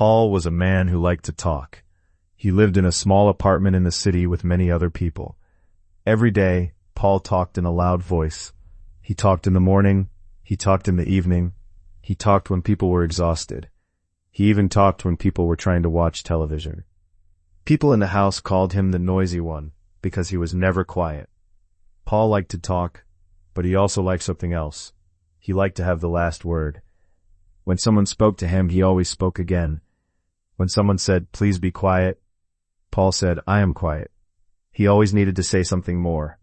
Paul was a man who liked to talk. He lived in a small apartment in the city with many other people. Every day, Paul talked in a loud voice. He talked in the morning, he talked in the evening, he talked when people were exhausted. He even talked when people were trying to watch television. People in the house called him the noisy one because he was never quiet. Paul liked to talk, but he also liked something else. He liked to have the last word. When someone spoke to him, he always spoke again. When someone said, "Please be quiet," Paul said, "I am quiet." He always needed to say something more.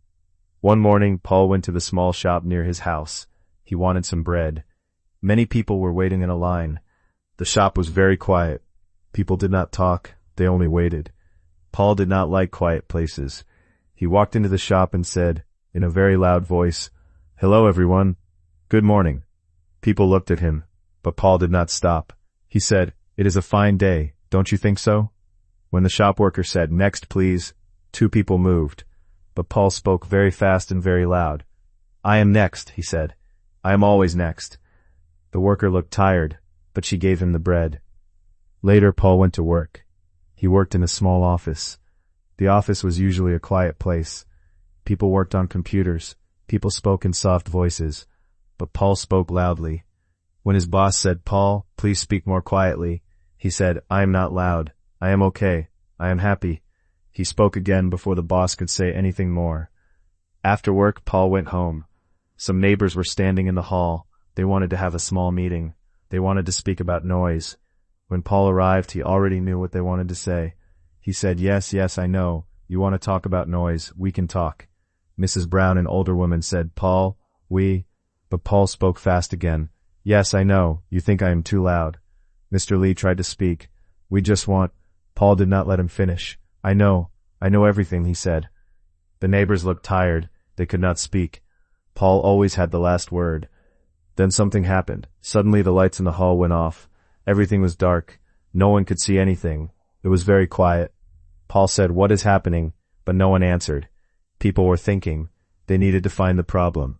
One morning, Paul went to the small shop near his house. He wanted some bread. Many people were waiting in a line. The shop was very quiet. People did not talk, they only waited. Paul did not like quiet places. He walked into the shop and said, in a very loud voice, "Hello everyone. Good morning." People looked at him, but Paul did not stop. He said, "It is a fine day, don't you think so?" When the shop worker said, "Next please," 2 people moved, but Paul spoke very fast and very loud. "I am next," he said. "I am always next." The worker looked tired, but she gave him the bread. Later, Paul went to work. He worked in a small office. The office was usually a quiet place. People worked on computers. People spoke in soft voices, but Paul spoke loudly. When his boss said, "Paul, please speak more quietly," he said, "I am not loud. I am okay. I am happy." He spoke again before the boss could say anything more. After work, Paul went home. Some neighbors were standing in the hall. They wanted to have a small meeting. They wanted to speak about noise. When Paul arrived, he already knew what they wanted to say. He said, yes, I know. You want to talk about noise. We can talk." Mrs. Brown, an older woman, said, "Paul, But Paul spoke fast again. "Yes, I know. You think I am too loud." Mr. Lee tried to speak. "We just want—" Paul did not let him finish. I know everything," he said. The neighbors looked tired. They could not speak. Paul always had the last word. Then something happened. Suddenly the lights in the hall went off. Everything was dark. No one could see anything. It was very quiet. Paul said, "What is happening?" But no one answered. People were thinking. They needed to find the problem.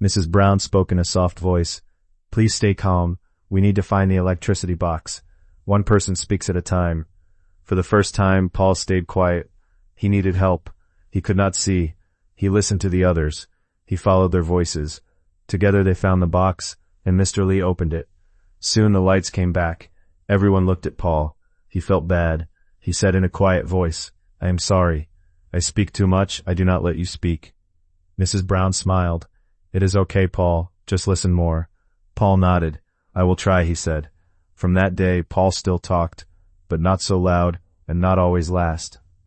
Mrs. Brown spoke in a soft voice. "Please stay calm. We need to find the electricity box. One person speaks at a time." For the first time, Paul stayed quiet. He needed help. He could not see. He listened to the others. He followed their voices. Together they found the box, and Mr. Lee opened it. Soon the lights came back. Everyone looked at Paul. He felt bad. He said in a quiet voice, "I am sorry. I speak too much. I do not let you speak." Mrs. Brown smiled. "It is okay, Paul. Just listen more." Paul nodded. "I will try," he said. From that day, Paul still talked, but not so loud and not always last.